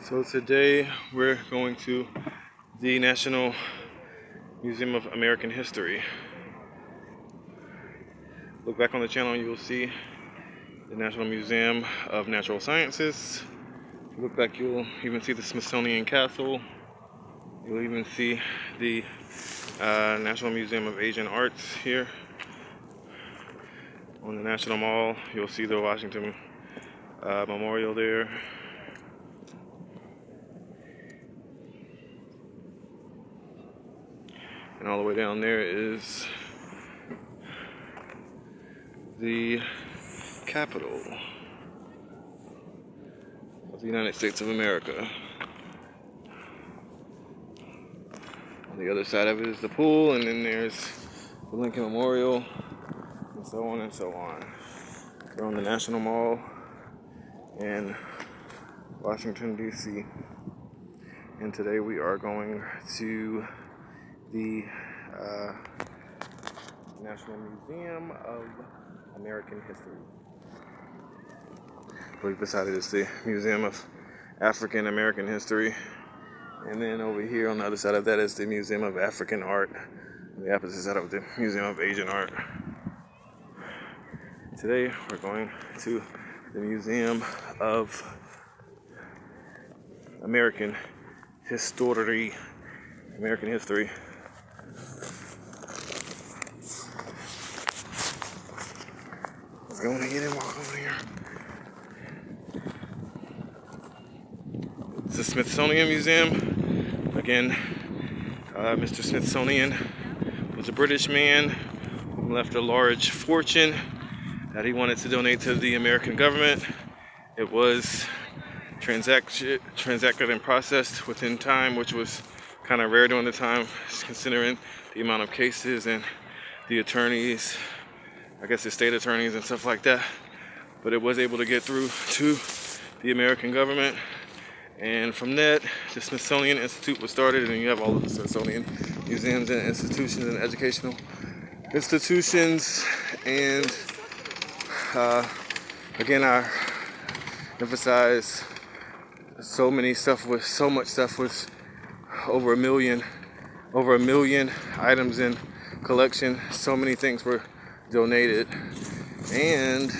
So today we're going to the National Museum of American History. Look back on the channel and you'll see the National Museum of Natural Sciences. If you look back, you'll even see the Smithsonian Castle. You'll even see the National Museum of Asian Arts here. On the National Mall, you'll see the Washington Memorial there. And all the way down there is the Capitol of the United States of America. On the other side of it is the pool, and then there's the Lincoln Memorial, and so on and so on. We're on the National Mall in Washington, D.C. And today we are going to the National Museum of American History. We've decided it's the Museum of African American History. And then over here on the other side of that is the Museum of African Art. On the opposite side of the Museum of Asian Art. Today we're going to the Museum of American History. American History. We're going to get and walk over here. It's the Smithsonian Museum. Again, Mr. Smithsonian was a British man who left a large fortune that he wanted to donate to the American government. It was transacted and processed within time, which was kind of rare during the time, considering the amount of cases and the attorneys, I guess the state attorneys and stuff like that. But it was able to get through to the American government. And from that, the Smithsonian Institute was started, and you have all of the Smithsonian museums and institutions and educational institutions. And again, I emphasize so much stuff was over a million items in collection. So many things were donated, and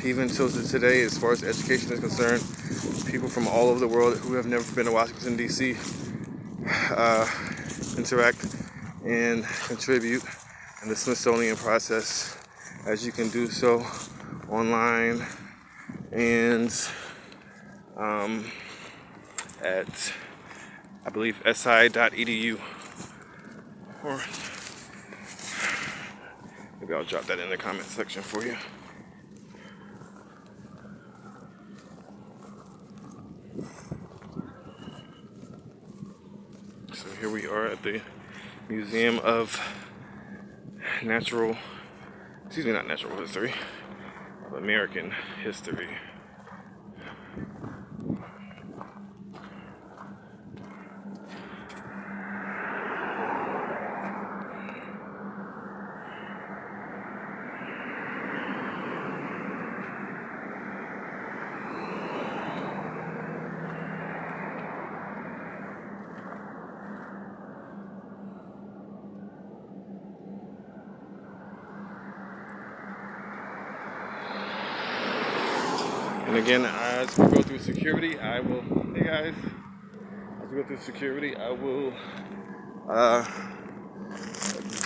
even till today, as far as education is concerned, people from all over the world who have never been to Washington, D.C. Interact and contribute in the Smithsonian process, as you can do so online and at, I believe, si.edu. Or maybe I'll drop that in the comment section for you. So here we are at the Museum of American History. And again, as we go through security, I will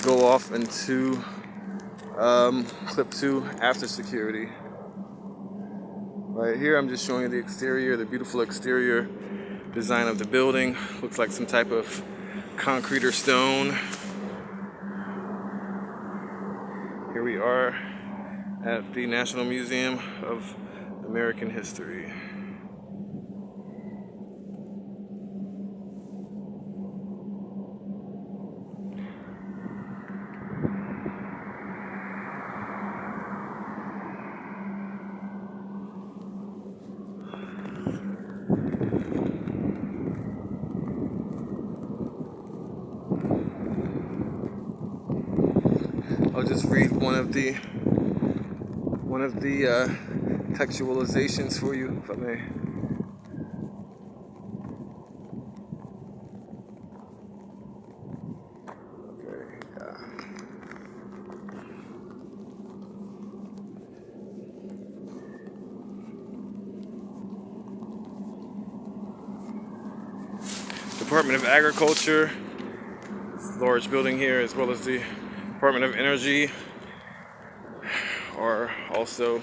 go off into clip 2 after security. Right here, I'm just showing you the exterior, the beautiful exterior design of the building. Looks like some type of concrete or stone. Here we are at the National Museum of American History. I'll just read one of the textualizations for you, if I may. Department of Agriculture, this large building here, as well as the Department of Energy are also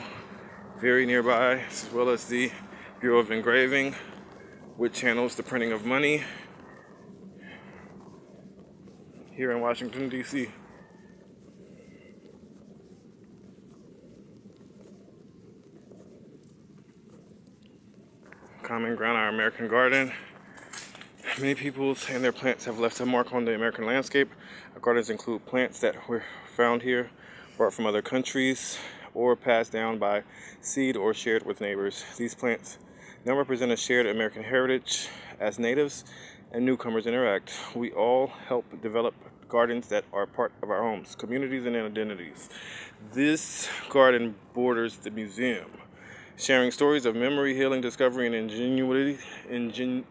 very nearby, as well as the Bureau of Engraving, which handles the printing of money here in Washington, D.C. Common ground, our American garden. Many peoples and their plants have left a mark on the American landscape. Our gardens include plants that were found here, brought from other countries, or passed down by seed or shared with neighbors. These plants now represent a shared American heritage. As natives and newcomers interact, we all help develop gardens that are part of our homes, communities, and identities. This garden borders the museum, sharing stories of memory, healing, discovery, and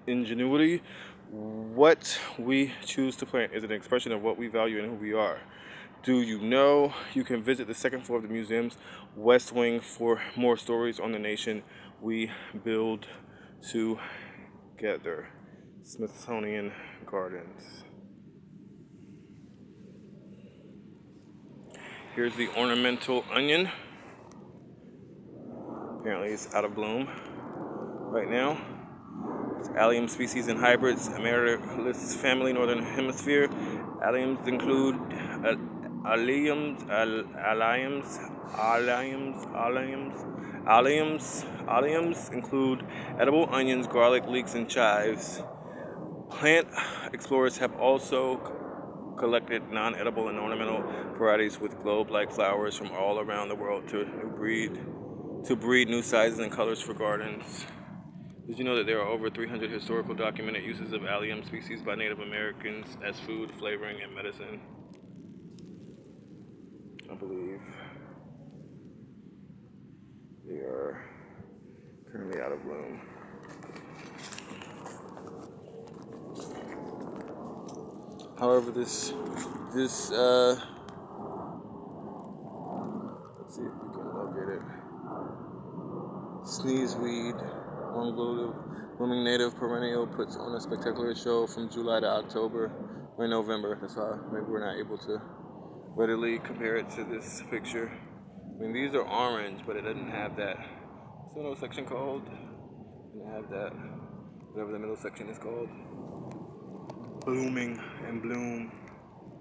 ingenuity. What we choose to plant is an expression of what we value and who we are. Do you know? You can visit the second floor of the museum's West Wing for more stories on the nation we build together. Smithsonian Gardens. Here's the ornamental onion. Apparently it's out of bloom right now. It's allium species and hybrids, Amaryllis family, northern hemisphere. Alliums include alliums include edible onions, garlic, leeks, and chives. Plant explorers have also collected non-edible and ornamental varieties with globe-like flowers from all around the world to breed new sizes and colors for gardens. Did you know that there are over 300 historical documented uses of allium species by Native Americans as food, flavoring, and medicine? I believe they are currently out of bloom. However, this let's see if we can locate it. Sneezeweed, one blooming native perennial, puts on a spectacular show from July to October or November. That's why maybe we're not able to readily compare it to this picture. I mean, these are orange, but it doesn't have that. What's the middle section called? It doesn't have that. Whatever the middle section is called. Blooming and bloom.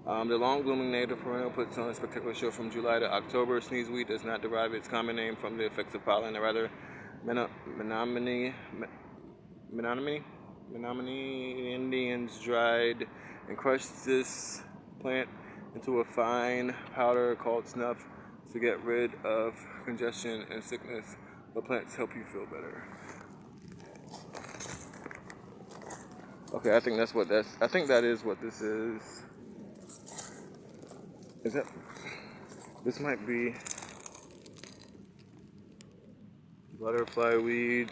The long blooming native perennial puts on a spectacular show from July to October. Sneezeweed does not derive its common name from the effects of pollen, or rather, Menominee Indians dried and crushed this plant into a fine powder called snuff to get rid of congestion and sickness. The plants help you feel better. Okay, I think that is what this is. Is that? This might be butterfly weed.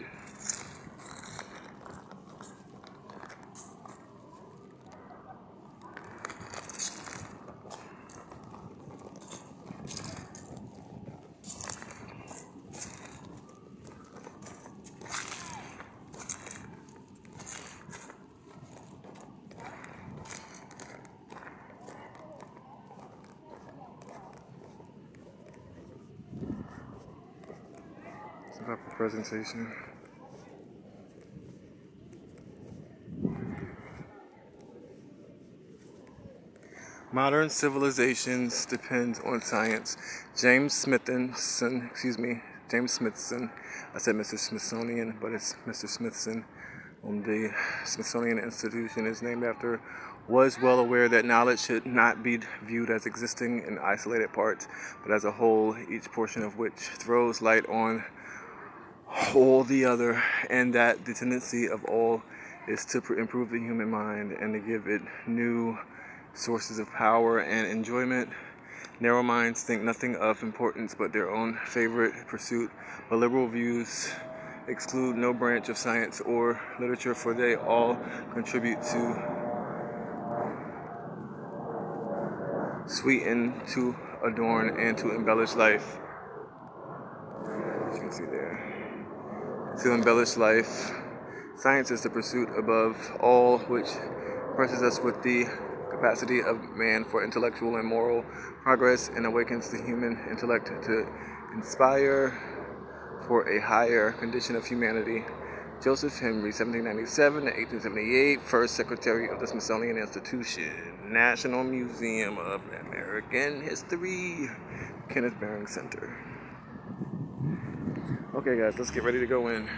Some type of presentation. Modern civilizations depend on science. James Smithson. I said Mr. Smithsonian, but it's Mr. Smithson, whom the Smithsonian Institution is named after, was well aware that knowledge should not be viewed as existing in isolated parts, but as a whole, each portion of which throws light on all the other, and that the tendency of all is to improve the human mind and to give it new sources of power and enjoyment. Narrow minds think nothing of importance but their own favorite pursuit, but liberal views exclude no branch of science or literature, for they all contribute to sweeten, to adorn, and to embellish life. As you can see there. To embellish life Science is the pursuit above all, which impresses us with the capacity of man for intellectual and moral progress and awakens the human intellect to inspire for a higher condition of humanity. Joseph Henry, 1797 to 1878, first Secretary of the Smithsonian Institution, National Museum of American History, Kenneth Behring Center. Okay guys, let's get ready to go in.